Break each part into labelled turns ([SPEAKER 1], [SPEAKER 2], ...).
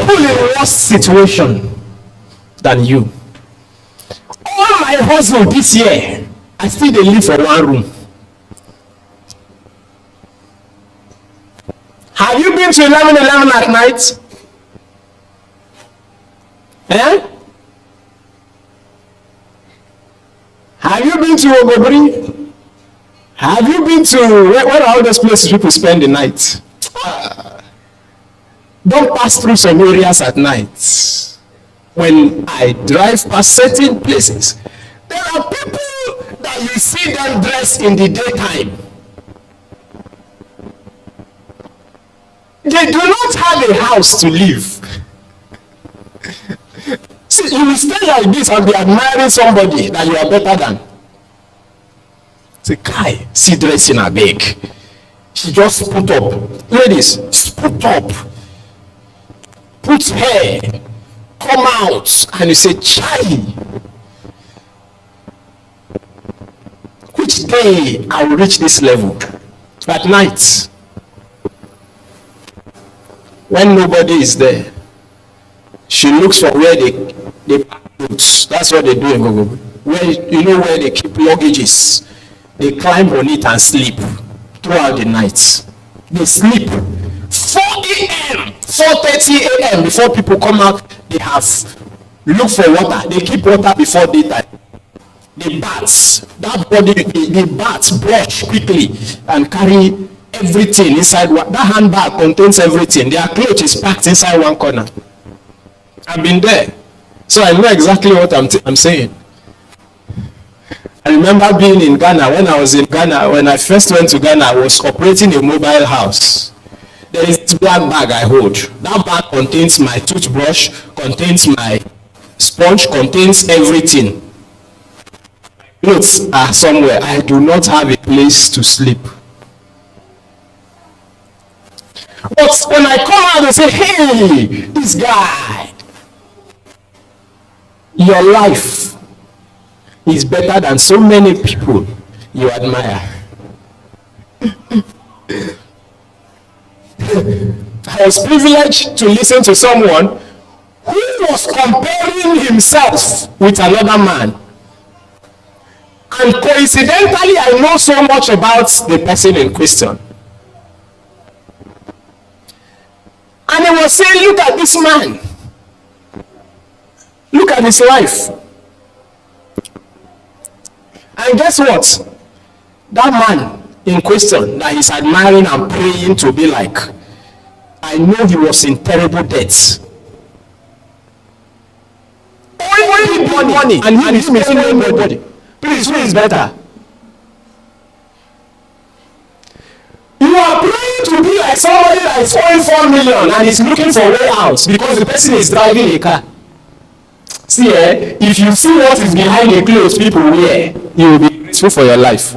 [SPEAKER 1] people in worse situation than you. All my hustle this year, I still dey live for one room. Have you been to 11:11 at night? Eh? Have you been to Ogobri? Have you been to where are all those places people spend the night? Don't pass through some areas at night. When I drive past certain places, there are people that you see them dressed in the daytime. They do not have a house to live. See, you will stay like this and be admiring somebody that you are better than. Say, Kai, see dressing a big. She just put up. Ladies, put up. Put hair. Come out. And you say, Chai. Which day I will reach this level? At night. When nobody is there, she looks for where they pack books. That's what they do in Gogo. Where you know where they keep luggages. They climb on it and sleep throughout the night. They sleep 4 a.m., 4:30 a.m. before people come out. They have look for water. They keep water before daytime. They bath. That body, they bath, brush quickly, and carry everything inside one. That handbag contains everything. Their clothes is packed inside one corner. I've been there, so I know exactly what I'm saying. I remember being in Ghana. When I was in Ghana, when I first went to Ghana, I was operating a mobile house. There is this black bag I hold. That bag contains my toothbrush, contains my sponge, contains everything. Clothes are somewhere. I do not have a place to sleep. But when I come out and say, hey, this guy, your life is better than so many people you admire. I was privileged to listen to someone who was comparing himself with another man. And coincidentally, I know so much about the person in question. And he was saying, look at this man. Look at his life. And guess what? That man in question that he's admiring and praying to be like, I know he was in terrible debt. Only money. And he is paying nobody. Please, who is better? You are praying to be like somebody that is owing 4 million and is looking for way out because the person is driving a car. See, if you see what is behind the clothes people wear, you will be grateful for your life.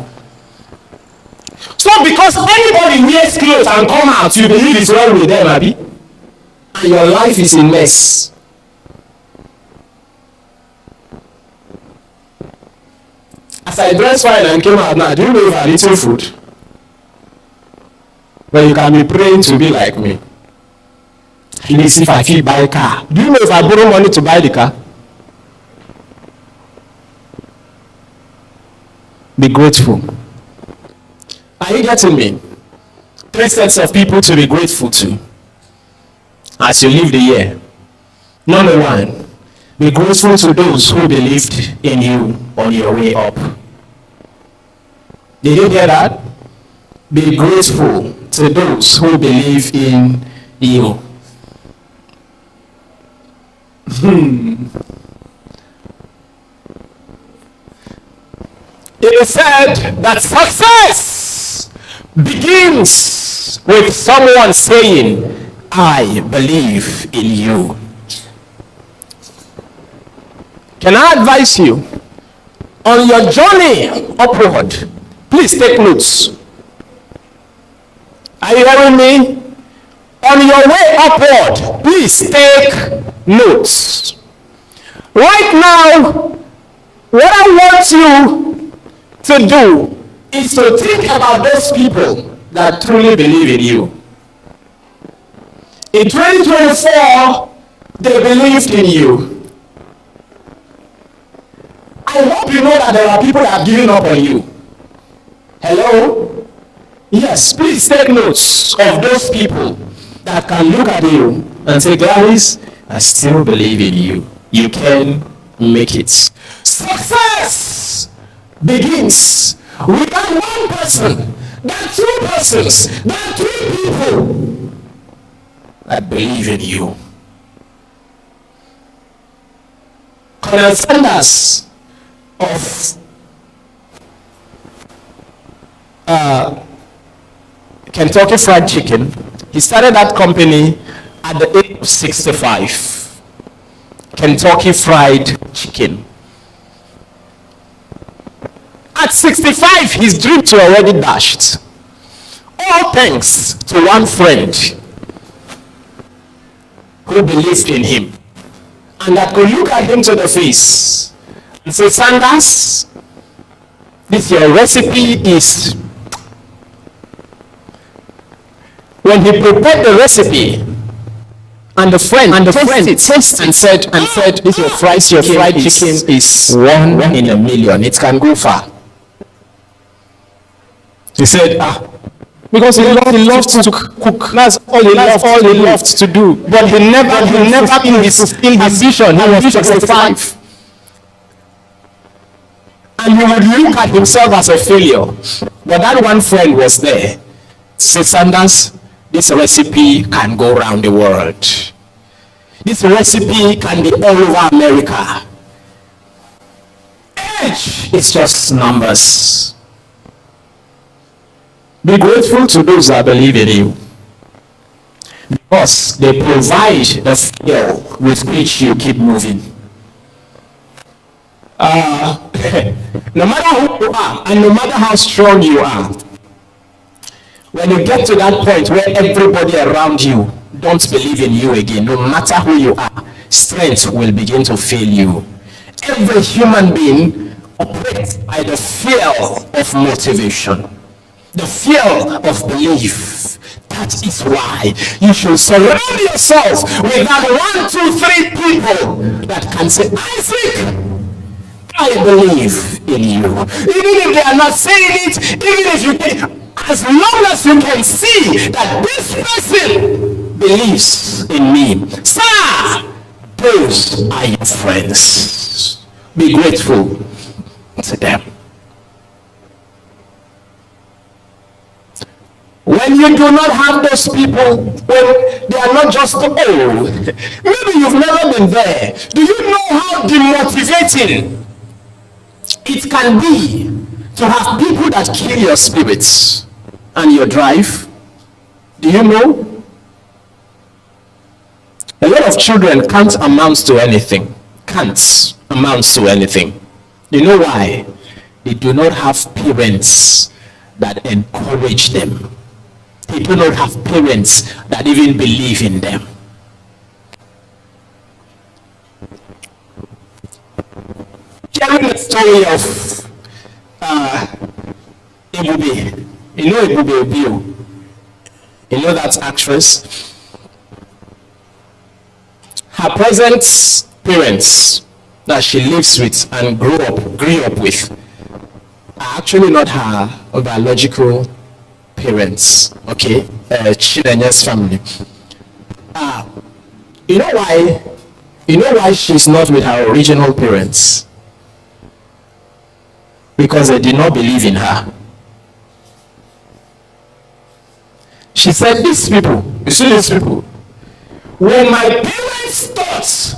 [SPEAKER 1] So because anybody wears clothes and come out, you believe it's wrong with them, Abi? And your life is in mess. As I dressed fine and came out now, do you know if I'm eating food? But you can be praying to be like me. At least if I feel buy a car. Do you know if I borrow money to buy the car? Be grateful. Are you getting me? 3 sets of people to be grateful to as you live the year. Number 1, be grateful to those who believed in you on your way up. Did you hear that? Be grateful to those who believe in you. It is said that success begins with someone saying, I believe in you. Can I advise you, on your journey upward, please take notes. Are you hearing me? On your way upward, please take notes. Right now, what I want you to do is to think about those people that truly believe in you. In 2024, They believed in you. I hope you know that there are people that have given up on you. Hello? Yes, please take notes of those people that can look at you and say, Gladys, I still believe in you. You can make it. Success begins with that one person, that two persons, that three people that believe in you. Colonel Sanders of Kentucky Fried Chicken, he started that company at the age of 65. Kentucky Fried Chicken. At 65, his dreams were already dashed. All thanks to one friend who believed in him and that could look at him to the face and say, Sanders, this your recipe is. When he prepared the recipe, and the friend tasted and said, this your fried chicken is 1 in a million. It can go far. He said, because he loves to cook. That's all he loved to do. But he never fulfilled his vision. He was 65. And he would look at himself as a failure. But that one friend was there. Said, Sanders, this recipe can go around the world. This recipe can be all over America. Age is just numbers. Be grateful to those that believe in you, because they provide the fuel with which you keep moving. No matter who you are and no matter how strong you are, when you get to that point where everybody around you don't believe in you again, no matter who you are, strength will begin to fail you. Every human being operates by the fear of motivation, the fear of belief. That is why you should surround yourself with that 1, 2, 3 people that can say, Isaac, I believe in you. Even if they are not saying it, even if you can, as long as you can see that this person believes in me, sir, those are your friends. Be grateful to them. When you do not have those people, when they are not just old, maybe you've never been there. Do you know how demotivating it can be to have people that kill your spirits and your drive? Do you know? A lot of children can't amount to anything. Can't amount to anything. You know why? They do not have parents that encourage them. They do not have parents that even believe in them. Sharing the story of Ebube. You know Ebube Obio? You know that actress? Her present parents that she lives with and grew up with are actually not her biological parents. Okay, Chinenye's family. You know why? You know why she's not with her original parents? Because they did not believe in her. She said, these people, you see these people, when my parents thought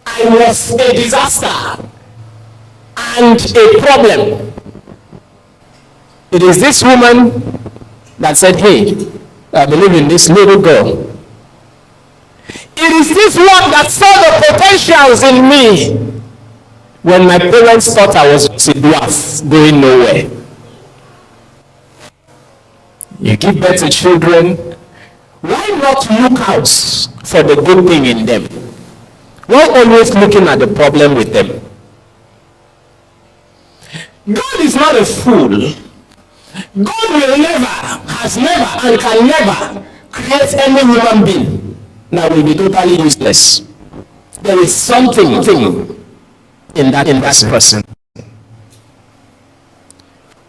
[SPEAKER 1] I was a disaster and a problem, it is this woman that said, hey, I believe in this little girl. It is this one that saw the potentials in me when my parents thought I was just a dwarf going nowhere. You give birth to children, why not look out for the good thing in them? Why always looking at the problem with them? God is not a fool. God will never, has never, and can never create any human being that will be totally useless. There is something in that person.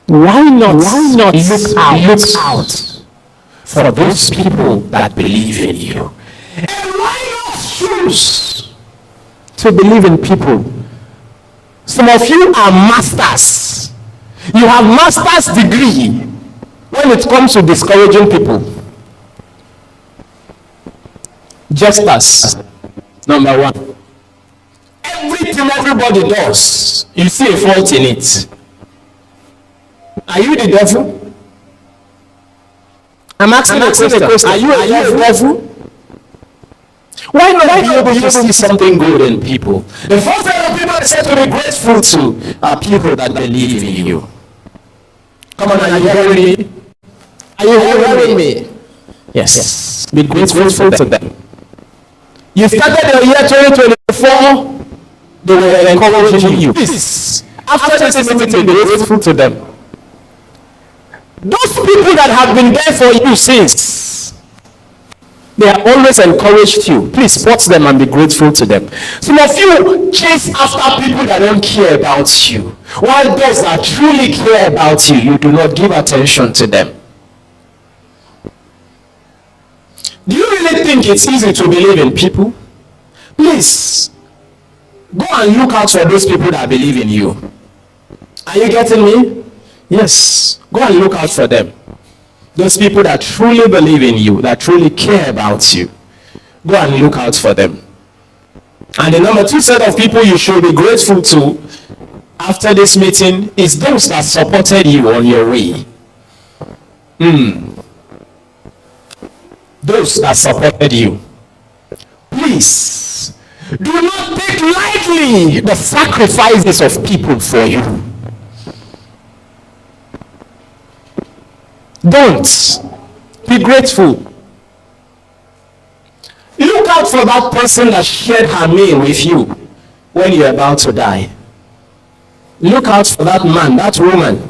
[SPEAKER 1] Why not look out for those people that believe in you? And why not choose to believe in people? Some of you are masters. You have master's degree when it comes to discouraging people. Just as number one, everything everybody does, you see a fault in it. Are you the devil? I'm asking a question. Are you a devil? Why not be able to see something good in people? The first set of people I said to be grateful to are people that believe in you. Come on, are you hearing me? Are you hearing me? Yes. Be grateful to them. You started your year 2024, they were encouraging you. Please, after this meeting, be grateful to them. Those people that have been there for you since, they have always encouraged you. Please support them and be grateful to them. Some of you chase after people that don't care about you, while those that truly care about you, you do not give attention to them. Do you really think it's easy to believe in people? Please, go and look out for those people that believe in you. Are you getting me? Yes. Go and look out for them. Those people that truly believe in you, that truly care about you. Go and look out for them. And the number two set of people you should be grateful to after this meeting is those that supported you on your way. Those that supported you. Please, do not take lightly the sacrifices of people for you. Don't. Be grateful. Look out for that person that shared her meal with you when you're about to die. Look out for that man, that woman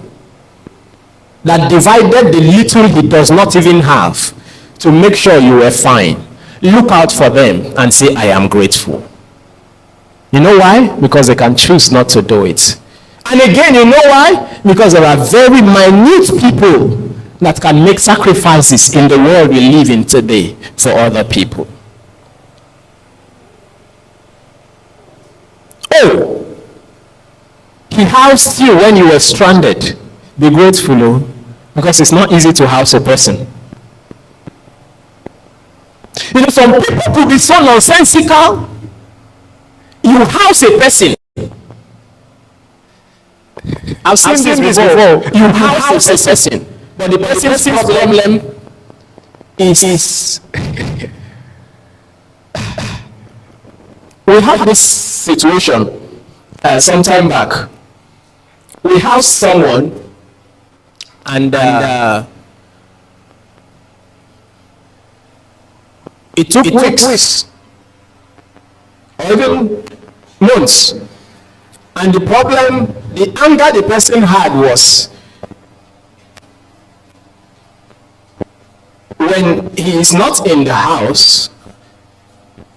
[SPEAKER 1] that divided the little he does not even have to make sure you were fine. Look out for them and say, I am grateful. You know why? Because they can choose not to do it. And again, you know why? Because there are very minute people that can make sacrifices in the world we live in today for other people. Oh, he housed you when you were stranded. Be grateful, oh, because it's not easy to house a person. You know, some people could be so nonsensical. You house a person. I've seen this before. You house a person, but the person's problem is we had this situation some time back. We housed someone and it took weeks or even months, and the problem, the anger the person had was when he is not in the house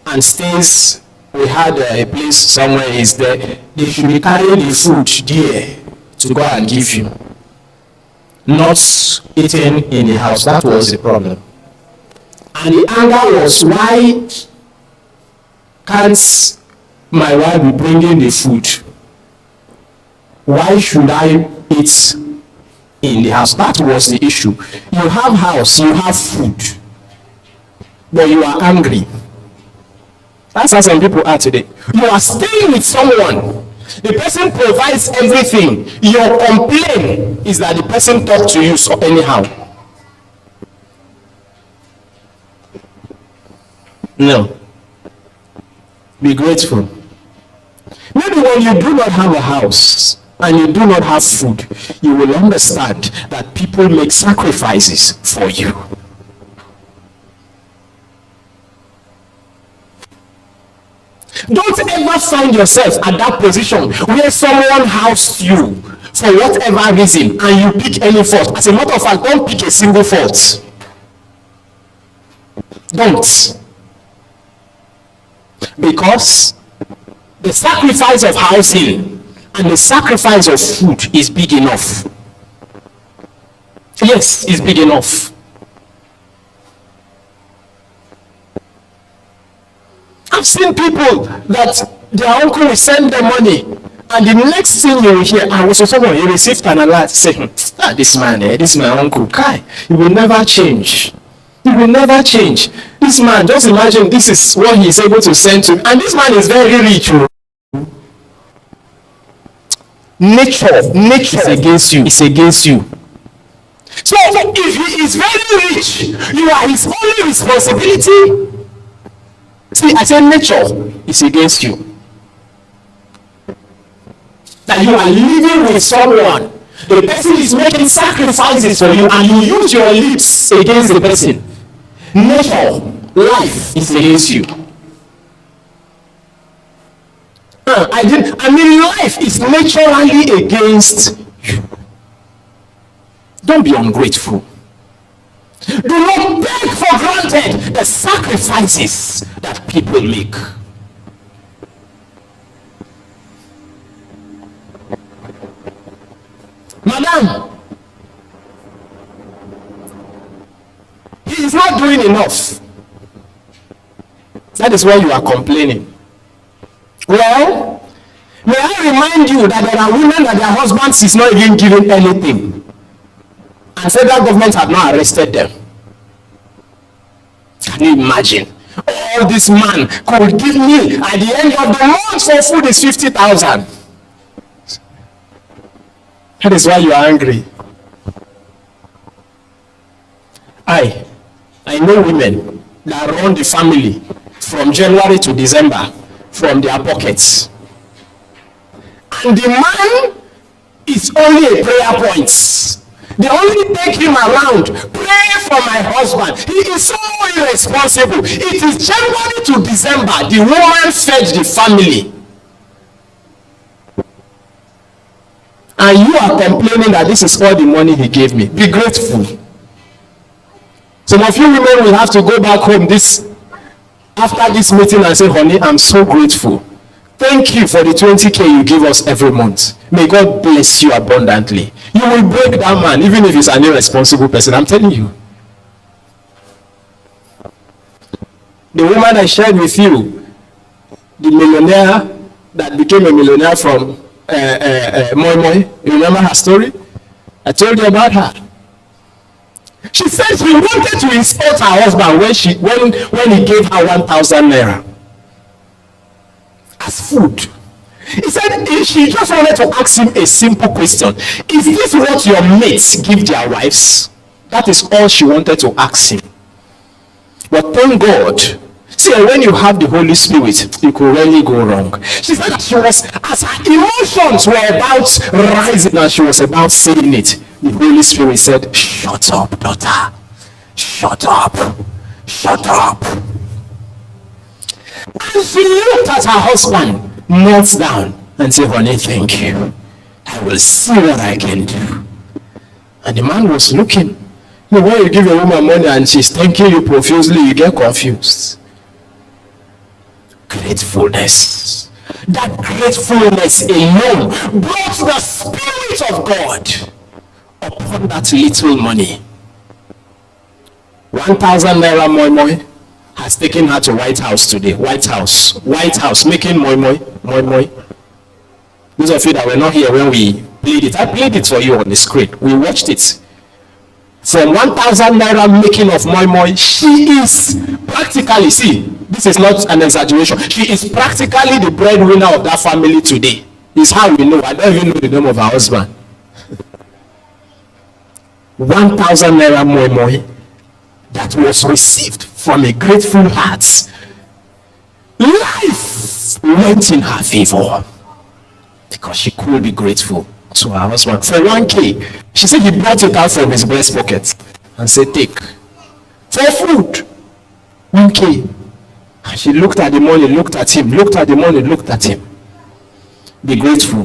[SPEAKER 1] and stays, we had a place somewhere is there, they should be carrying the food there to go and give you, not eating in the house. That was the problem. And the anger was, why can't my wife be bringing the food? Why should I eat in the house? That was the issue. You have house, you have food, but you are angry. That's how some people are today. You are staying with someone, the person provides everything. Your complaint is that the person talks to you so anyhow. No. Be grateful. Maybe when you do not have a house and you do not have food, you will understand that people make sacrifices for you. Don't ever find yourself at that position where someone housed you for whatever reason and you pick any fault. As a matter of fact, don't pick a single fault. Don't. Because the sacrifice of housing and the sacrifice of food is big enough. Yes, it's big enough. I've seen people that their uncle will send them money, and the next thing you will hear, I was someone, he received an alert, say, this man, this is my uncle, Kai, he will never change. He will never change. This man, just imagine, this is what he is able to send to, and this man is very rich. Nature is against you. It's against you. So if he is very rich, you are his only responsibility. See, I said nature is against you. That you are living with someone, the person is making sacrifices for you, and you use your lips against the person. Nature, life is against you. Life is naturally against you. Don't be ungrateful. Do not take for granted the sacrifices that people make. Madam, he is not doing enough. That is why you are complaining. Well, may I remind you that there are women that their husbands is not even giving anything, and federal government have not arrested them. Can you imagine? All this man could give me at the end of the month for food is 50,000. That is why you are angry. I know women that run the family from January to December from their pockets. And the man is only a prayer point. They only take him around, pray for my husband. He is so irresponsible. It is January to December. The woman fed the family. And you are complaining that this is all the money he gave me. Be grateful. Some of you women will have to go back home after this meeting and say, honey, I'm so grateful. Thank you for the 20K you give us every month. May God bless you abundantly. You will break that man, even if he's an irresponsible person. I'm telling you. The woman I shared with you, the millionaire that became a millionaire from Moi Moi, you remember her story? I told you about her. She said she wanted to insult her husband when he gave her 1,000 naira as food. He said she just wanted to ask him a simple question. Is this what your mates give their wives? That is all she wanted to ask him. But thank God, see, when you have the Holy Spirit, you could really go wrong. She said that as her emotions were about rising and she was about saying it, the Holy Spirit said, shut up, daughter. Shut up. Shut up. And she looked at her husband, knelt down, and said, honey, thank you. I will see what I can do. And the man was looking. You know, when you give a woman money and she's thanking you profusely, you get confused. Gratefulness. That gratefulness alone brought the Spirit of God upon that little money. 1,000 naira moi moi has taken her to White House today. White House making moi moi. Those of you that were not here when we played it, I played it for you on the screen. We watched it. From 1,000 naira making of moi moi, she is practically, see, this is not an exaggeration, she is practically the breadwinner of that family today. This is how we know. I don't even know the name of her husband. 1,000 naira moi moi that was received from a grateful heart. Life went in her favor because she could be grateful to her husband. For 1K, she said he brought it out from his breast pocket and said, take. For food, 1K. And she looked at the money, looked at him, looked at the money, looked at him. Be grateful.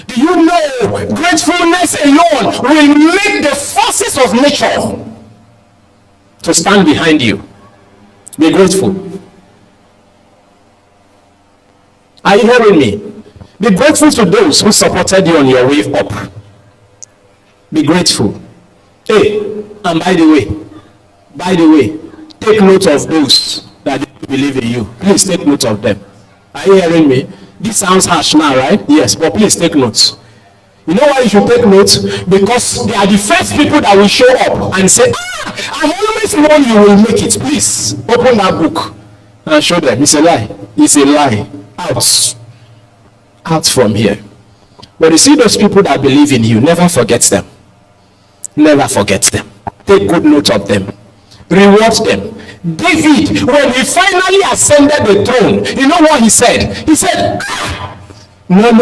[SPEAKER 1] Do you know gratefulness alone will make the forces of nature to stand behind you? Be grateful. Are you hearing me? Be grateful to those who supported you on your way up. Be grateful. Hey, and by the way, take note of those that didn't believe in you. Please take note of them. Are you hearing me? This sounds harsh now, right? Yes, but please take notes. You know why you should take notes? Because they are the first people that will show up and say, I've always known you will make it. Please, open that book and show them. It's a lie. It's a lie. Out from here. But you see those people that believe in you, never forget them. Never forget them. Take good note of them. Reward them. David, when he finally ascended the throne, you know what he said? He said, no,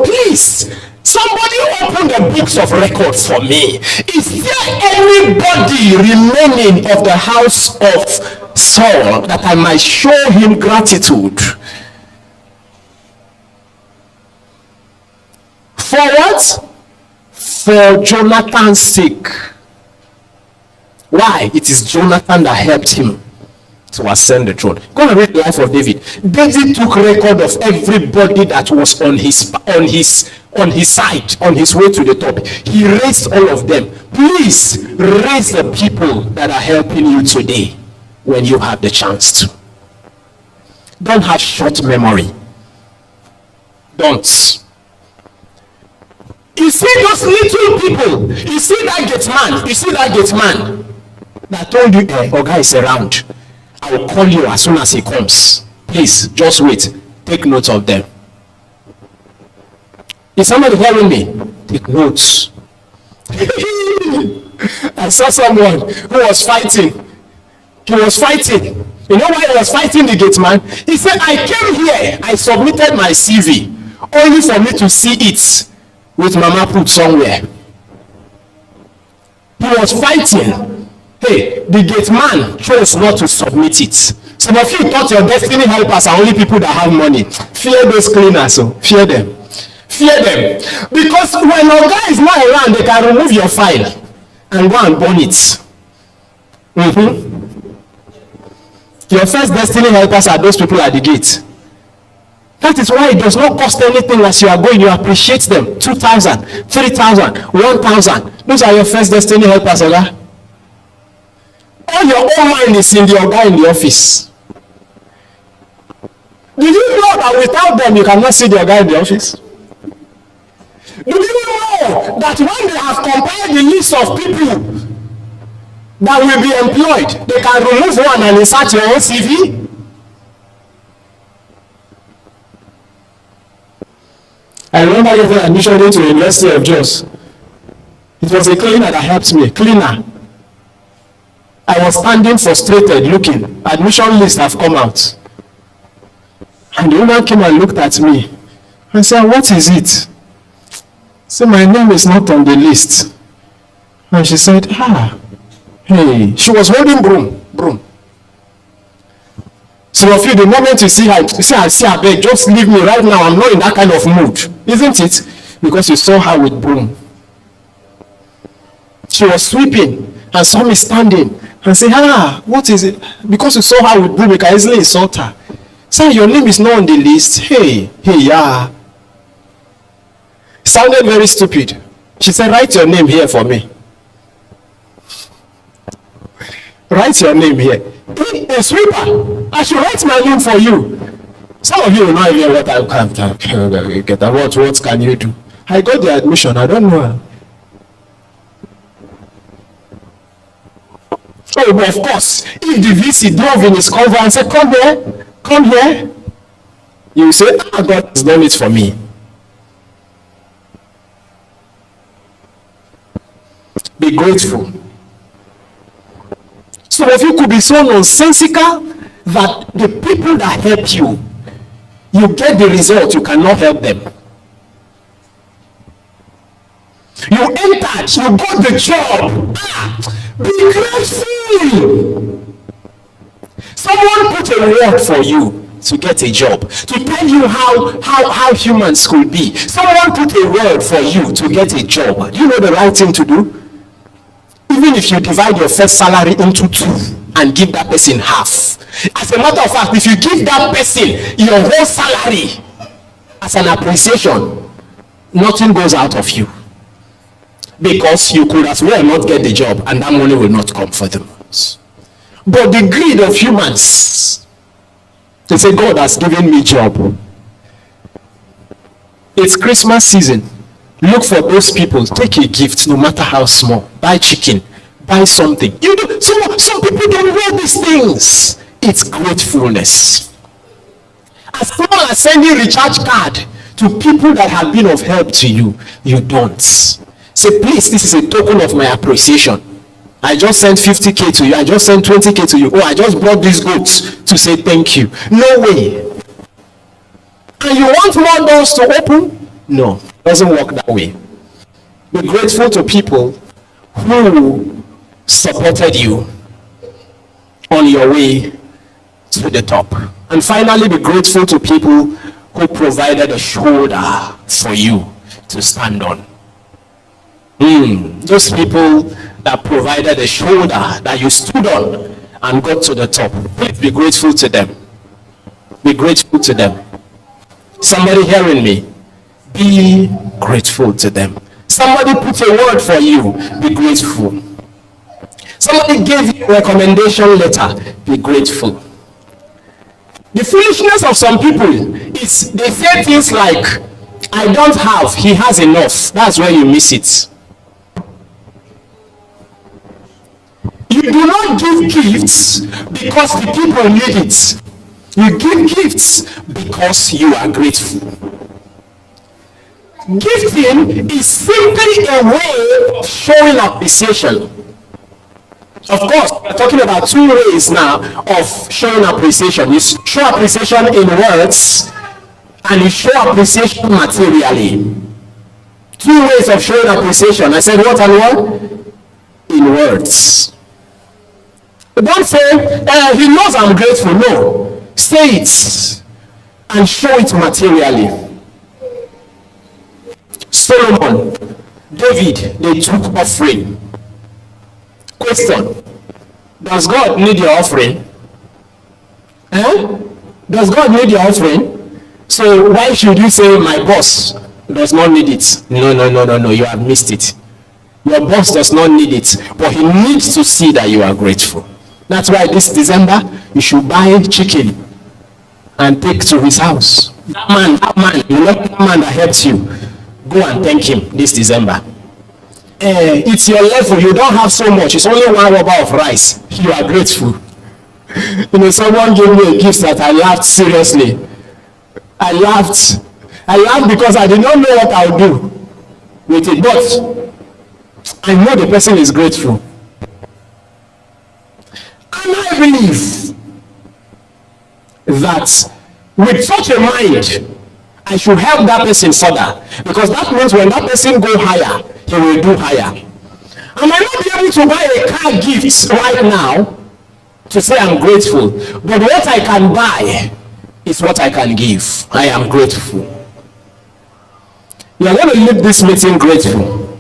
[SPEAKER 1] please. Somebody open the books of record for me. Is there anybody remaining of the house of Saul that I might show him gratitude? For what? For Jonathan's sake. Why? It is Jonathan that helped him to ascend the throne. Go and read the life of David. David took record of everybody that was on his side, on his way to the top. He raised all of them. Please raise the people that are helping you today when you have the chance to. Don't have short memory. Don't. You see those little people. You see that gate man that told you, Oga is around. I will call you as soon as he comes. Please, just wait. Take note of them. Is somebody hearing me? Take notes. I saw someone who was fighting. He was fighting. You know why he was fighting the gate man? He said, I came here. I submitted my CV only for me to see it with Mama put somewhere. He was fighting. Hey, the gate man chose not to submit it. Some of you thought your destiny helpers are only people that have money. Fear those cleaners, so fear them. Fear them. Because when your guy is not around, they can remove your file and go and burn it. Your first destiny helpers are those people at the gate. That is why it does not cost anything as you are going. You appreciate them. 2,000, 3,000, 1,000. Those are your first destiny helpers, Oga. All your own mind is in the guy in the office. Did you know that without them you cannot see the guy in the office? Do you know that when they have compiled the list of people that will be employed, they can remove one and insert your own CV? I remember getting admission into the University of Jos. It was a cleaner that helped me. Cleaner. I was standing frustrated looking. Admission lists have come out. And the woman came and looked at me and said, what is it? I said, my name is not on the list. And she said, hey. She was holding broom. Some of you, the moment you see her, see her beg, just leave me right now. I'm not in that kind of mood. Isn't it? Because you saw her with broom. She was sweeping and saw me standing and say, what is it? Because you saw her with broom, you can easily insult her. Say, your name is not on the list. Hey, yeah. Sounded very stupid. She said, write your name here for me. Write your name here. A sweeper. I should write my name for you. Some of you will not even what I can get. What can you do? I got the admission. I don't know. Oh, but of course, if the VC drove in his convoy and said, come here, you will say, God has done it for me. Be grateful. Some of you could be so nonsensical that the people that help you, you get the result, you cannot help them. You entered, you got the job. Be grateful. Someone put a word for you to get a job, to tell you how humans could be. Someone put a word for you to get a job. Do you know the right thing to do? Even if you divide your first salary into two and give that person half, As a matter of fact, if you give that person your whole salary as an appreciation, nothing goes out of you, because you could as well not get the job and that money will not come for them. But the greed of humans, they say, God has given me job. It's Christmas season. Look for those people. Take a gift, no matter how small. Buy chicken, buy something. You know, some people don't know these things. It's gratefulness. As small as sending recharge card to people that have been of help to you, you don't. Say, please, this is a token of my appreciation. I just sent 50K to you. I just sent 20K to you. Oh, I just brought these goats to say thank you. No way. And you want more doors to open? No, it doesn't work that way. Be grateful to people who supported you on your way to the top. And finally, be grateful to people who provided a shoulder for you to stand on. Those people that provided a shoulder that you stood on and got to the top. Please be grateful to them. Be grateful to them. Somebody hearing me? Be grateful to them. Somebody put a word for you. Be grateful. Somebody gave you a recommendation letter. Be grateful. The foolishness of some people is they say things like, I don't have, he has enough. That's where you miss it. You do not give gifts because the people need it. You give gifts because you are grateful. Gifting is simply a way of showing appreciation. Of course, we're talking about two ways now of showing appreciation. You show appreciation in words and you show appreciation materially. Two ways of showing appreciation. I said what and what? In words. Don't say, he knows I'm grateful. No. Say it and show it materially. Solomon, David, they took offering. Question: does God need your offering? Does God need your offering? So why should you say my boss does not need it? No, you have missed it. Your boss does not need it, but he needs to see that you are grateful. That's why this December you should buy chicken and take to his house. That man, you know that man that helps you. Go and thank him this December. It's your level. You don't have so much. It's only one rubber of rice. You are grateful. You know, someone gave me a gift that I laughed seriously. I laughed because I did not know what I would do with it. But I know the person is grateful. And I believe that with such a mind, I should help that person further, because that means when that person go higher, he will do higher. I might not be able to buy a car gift right now to say I'm grateful, but what I can buy is what I can give. I am grateful. You are going to leave this meeting grateful.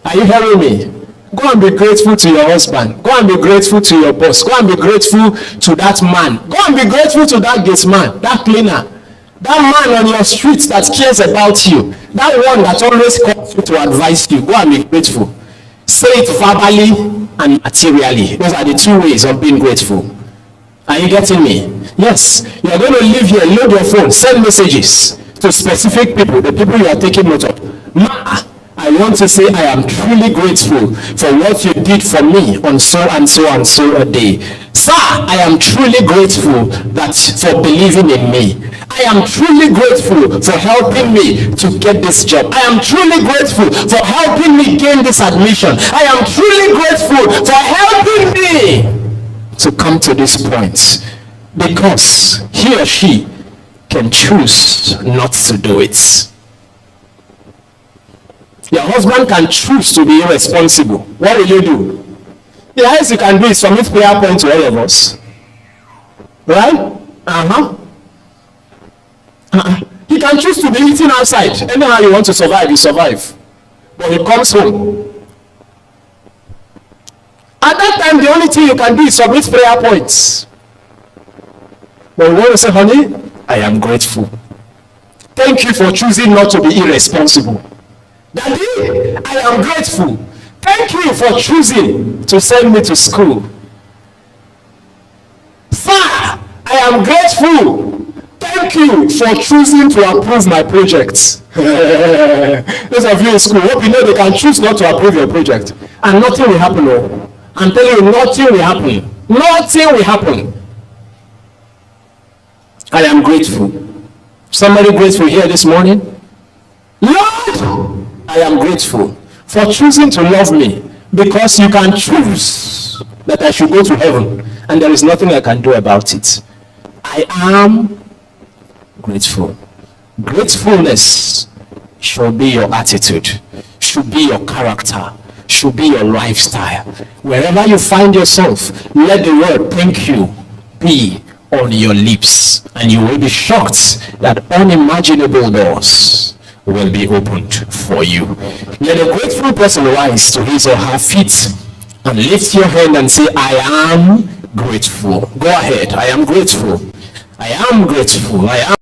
[SPEAKER 1] Are you hearing me? Go and be grateful to your husband. Go and be grateful to your boss. Go and be grateful to that man. Go and be grateful to that gate man, that cleaner. That man on your street that cares about you, that one that always comes you to advise you, go and be grateful. Say it verbally and materially. Those are the two ways of being grateful. Are you getting me? Yes. You are going to leave here, load your phone, send messages to specific people, the people you are taking note of. Ma, I want to say I am truly grateful for what you did for me on so and so and so a day. Sir, I am truly grateful for believing in me. I am truly grateful for helping me to get this job. I am truly grateful for helping me gain this admission. I am truly grateful for helping me to come to this point, because he or she can choose not to do it. Your husband can choose to be irresponsible. What will you do? The highest you can do is submit prayer point to all of us. Right? He can choose to be eating outside. Anyhow you want to survive, you survive. But he comes home. At that time, the only thing you can do is submit prayer points. But you want to say, honey, I am grateful. Thank you for choosing not to be irresponsible. Daddy, I am grateful. Thank you for choosing to send me to school. Sir, I am grateful. Thank you for choosing to approve my project. Those of you in school, hope you know they can choose not to approve your project. And nothing will happen. Oh. I'm telling you, nothing will happen. Nothing will happen. I am grateful. Somebody grateful here this morning? Lord, I am grateful for choosing to love me, because you can choose that I should go to heaven and there is nothing I can do about it. I am grateful. Gratefulness should be your attitude, should be your character, should be your lifestyle. Wherever you find yourself, let the word thank you be on your lips, and you will be shocked that unimaginable doors will be opened for you. Let a grateful person rise to his or her feet and lift your hand and say, I am grateful. Go ahead. I am grateful. I am grateful. I am